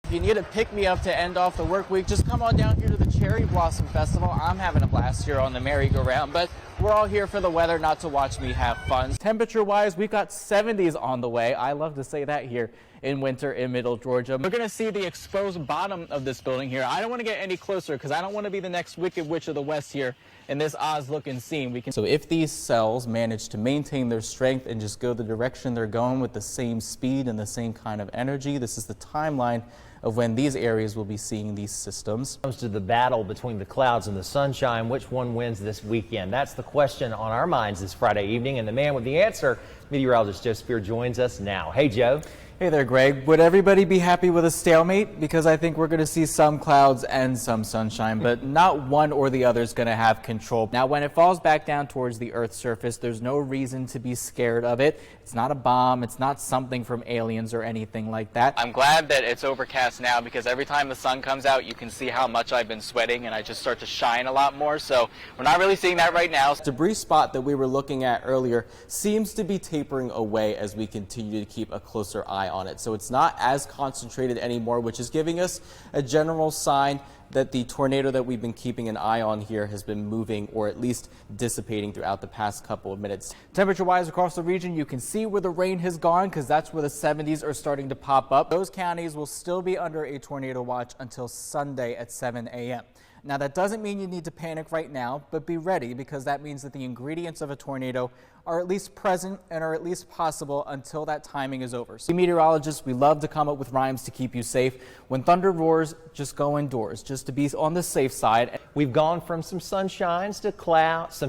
If you need a pick-me-up to end off the work week, just come on down here to the Cherry Blossom Festival. I'm having a blast here on the merry-go-round, but we're all here for the weather, not to watch me have fun. Temperature-wise, we've got 70s on the way. I love to say that here in winter in Middle Georgia. We're going to see the exposed bottom of this building here. I don't want to get any closer because I don't want to be the next Wicked Witch of the West here in this Oz-looking scene. So if these cells manage to maintain their strength and just go the direction they're going with the same speed and the same kind of energy, this is the timeline of when these areas will be seeing these systems. Comes to the battle between the clouds and the sunshine, which one wins this weekend? That's the question on our minds this Friday evening, and the man with the answer, meteorologist Joe Speir, joins us now. Hey, Joe. Hey there, Greg. Would everybody be happy with a stalemate? Because I think we're going to see some clouds and some sunshine, but not one or the other is going to have control. Now, when it falls back down towards the Earth's surface, there's no reason to be scared of it. It's not a bomb. It's not something from aliens or anything like that. I'm glad that it's overcast now because every time the sun comes out, you can see how much I've been sweating and I just start to shine a lot more. So we're not really seeing that right now. The debris spot that we were looking at earlier seems to be tapering away as we continue to keep a closer eye on it. So it's not as concentrated anymore, which is giving us a general sign that the tornado that we've been keeping an eye on here has been moving or at least dissipating throughout the past couple of minutes. Temperature-wise across the region, you can see where the rain has gone because that's where the 70s are starting to pop up. Those counties will still be under a tornado watch until Sunday at 7 a.m. Now, that doesn't mean you need to panic right now, but be ready because that means that the ingredients of a tornado are at least present and are at least possible until that timing is over. So, meteorologists, we love to come up with rhymes to keep you safe. When thunder roars, just go indoors, just to be on the safe side. We've gone from some sunshine to clouds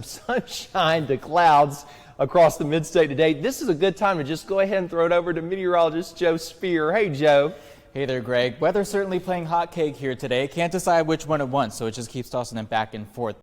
across the mid-state today. This is a good time to just go ahead and throw it over to meteorologist Joe Speir. Hey, Joe. Hey there, Greg. Weather's certainly playing hot cake here today. Can't decide which one at once, so it just keeps tossing it back and forth.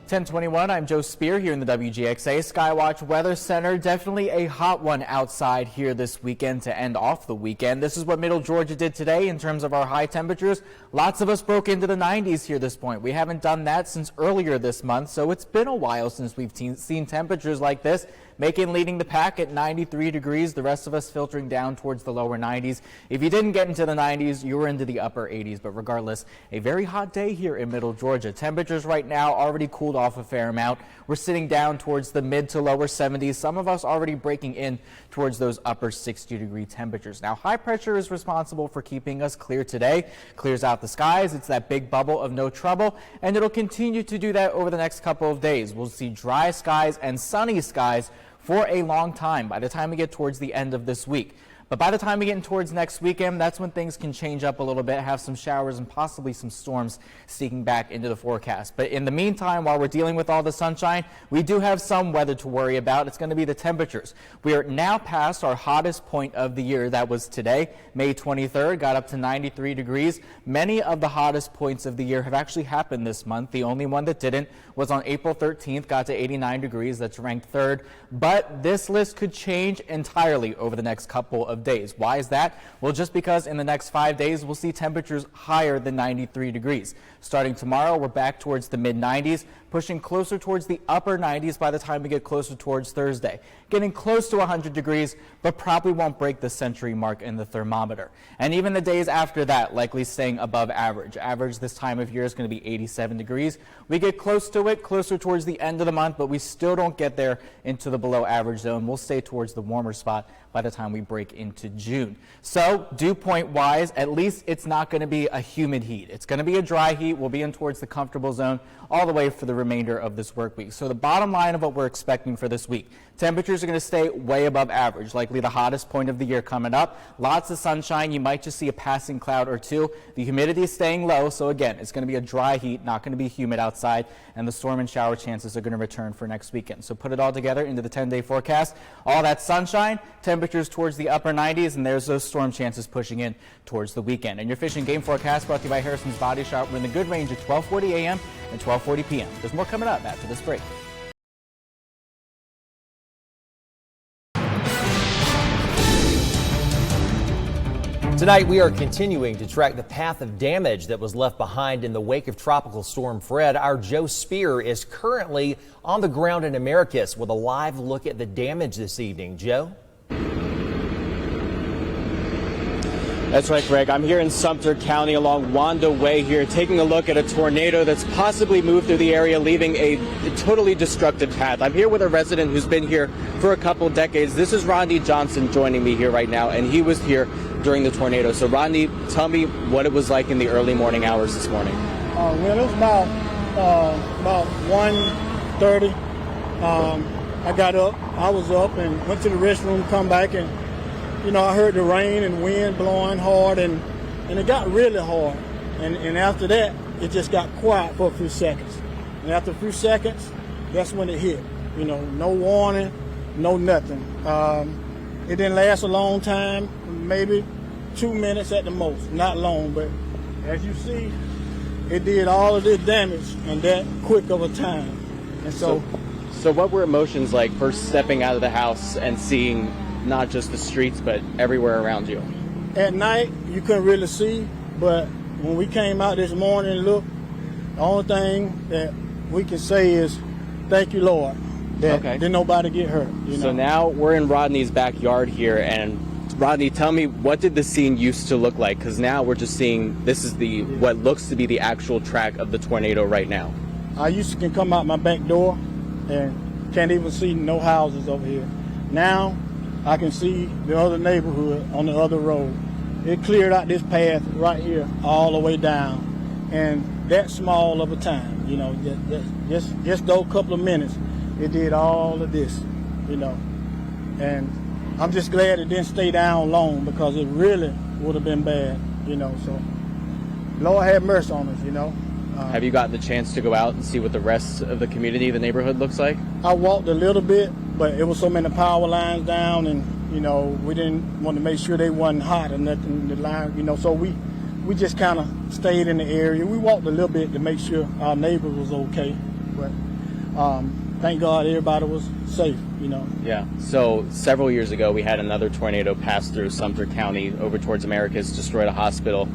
10:21, I'm Joe Speir here in the WGXA Skywatch Weather Center. Definitely a hot one outside here this weekend to end off the weekend. This is what Middle Georgia did today in terms of our high temperatures. Lots of us broke into the 90s here this point. We haven't done that since earlier this month, so it's been a while since we've seen temperatures like this. Macon leading the pack at 93 degrees, the rest of us filtering down towards the lower 90s. If you didn't get into the 90s, you were into the upper 80s, but regardless, a very hot day here in Middle Georgia. Temperatures right now already cooled off a fair amount. We're sitting down towards the mid to lower 70s, some of us already breaking in towards those upper 60-degree temperatures. Now, high pressure is responsible for keeping us clear today, clears out the skies. It's that big bubble of no trouble, and it'll continue to do that over the next couple of days. We'll see dry skies and sunny skies for a long time by the time we get towards the end of this week. But by the time we get in towards next weekend, that's when things can change up a little bit, have some showers and possibly some storms sneaking back into the forecast. But in the meantime, while we're dealing with all the sunshine, we do have some weather to worry about. It's going to be the temperatures. We are now past our hottest point of the year. That was today, May 23rd, got up to 93 degrees. Many of the hottest points of the year have actually happened this month. The only one that didn't was on April 13th, got to 89 degrees. That's ranked third. But this list could change entirely over the next couple of days. Why is that? Well, just because in the next 5 days, we'll see temperatures higher than 93 degrees. Starting tomorrow, we're back towards the mid-90s, pushing closer towards the upper 90s by the time we get closer towards Thursday. Getting close to 100 degrees, but probably won't break the century mark in the thermometer. And even the days after that, likely staying above average. Average this time of year is going to be 87 degrees. We get close to it, closer towards the end of the month, but we still don't get there into the below average zone. We'll stay towards the warmer spot by the time we break into June. So, dew point wise, at least it's not going to be a humid heat. It's going to be a dry heat. We'll be in towards the comfortable zone all the way for the remainder of this work week. So the bottom line of what we're expecting for this week, temperatures are going to stay way above average, likely the hottest point of the year coming up. Lots of sunshine. You might just see a passing cloud or two. The humidity is staying low. So again, it's going to be a dry heat, not going to be humid outside, and the storm and shower chances are going to return for next weekend. So put it all together into the 10-day forecast. All that sunshine, temperatures towards the upper 90s, and there's those storm chances pushing in towards the weekend. And your fishing game forecast brought to you by Harrison's Body Shop. We're in the good range at 12:40 a.m. and 12:40 p.m. There's more coming up after this break. Tonight, we are continuing to track the path of damage that was left behind in the wake of Tropical Storm Fred. Our Joe Speir is currently on the ground in Americus with a live look at the damage this evening. Joe? That's right, Greg. I'm here in Sumter County along Wanda Way here, taking a look at a tornado that's possibly moved through the area, leaving a totally destructive path. I'm here with a resident who's been here for a couple decades. This is Rodney Johnson joining me here right now, and he was here during the tornado. So, Rodney, tell me what it was like in the early morning hours this morning. Well, it was about 1:30. I got up. I was up and went to the restroom, come back, and I heard the rain and wind blowing hard, and it got really hard. And after that, it just got quiet for a few seconds. And after a few seconds, that's when it hit. No warning, no nothing. It didn't last a long time, maybe 2 minutes at the most. Not long, but as you see, it did all of this damage in that quick of a time. And so what were emotions like first stepping out of the house and seeing not just the streets, but everywhere around you? At night, you couldn't really see, but when we came out this morning and looked, the only thing that we can say is, thank you, Lord, that didn't nobody get hurt. So now we're in Rodney's backyard here, and Rodney, tell me, what did the scene used to look like? Because now we're just seeing, this is what looks to be the actual track of the tornado right now. I used to can come out my back door and can't even see no houses over here. Now, I can see the other neighborhood on the other road. It cleared out this path right here all the way down. And that small of a time, just those couple of minutes, it did all of this, And I'm just glad it didn't stay down long, because it really would have been bad, So Lord have mercy on us, Have you gotten the chance to go out and see what the rest of the community, the neighborhood looks like? I walked a little bit, but it was so many power lines down, and we didn't want to make sure they wasn't hot or nothing. The line, so we just kind of stayed in the area. We walked a little bit to make sure our neighbor was okay, but thank God everybody was safe. Yeah. So several years ago, we had another tornado pass through Sumter County over towards Americus, destroyed a hospital.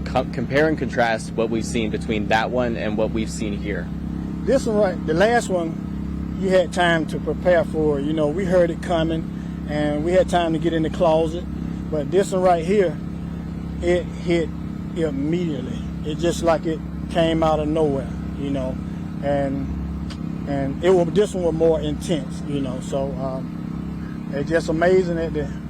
Compare and contrast what we've seen between that one and what we've seen here. This one, right, the last one, you had time to prepare for it. We heard it coming, and we had time to get in the closet. But this one right here, it hit immediately. It's just like it came out of nowhere, and this one was more intense, So it's just amazing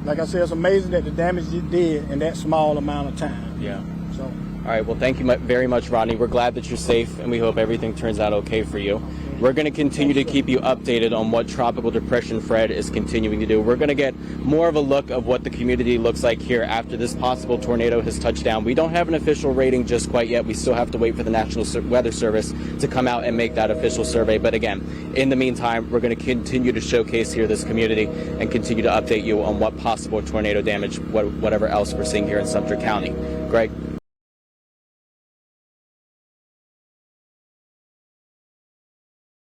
like I said, it's amazing that the damage it did in that small amount of time. Yeah. So. All right, well, thank you very much, Rodney. We're glad that you're safe, and we hope everything turns out okay for you. We're going to continue to keep you updated on what Tropical Depression Fred is continuing to do. We're going to get more of a look of what the community looks like here after this possible tornado has touched down. We don't have an official rating just quite yet. We still have to wait for the National Weather Service to come out and make that official survey. But again, in the meantime, we're going to continue to showcase here this community and continue to update you on what possible tornado damage, whatever else we're seeing here in Sumter County. Greg?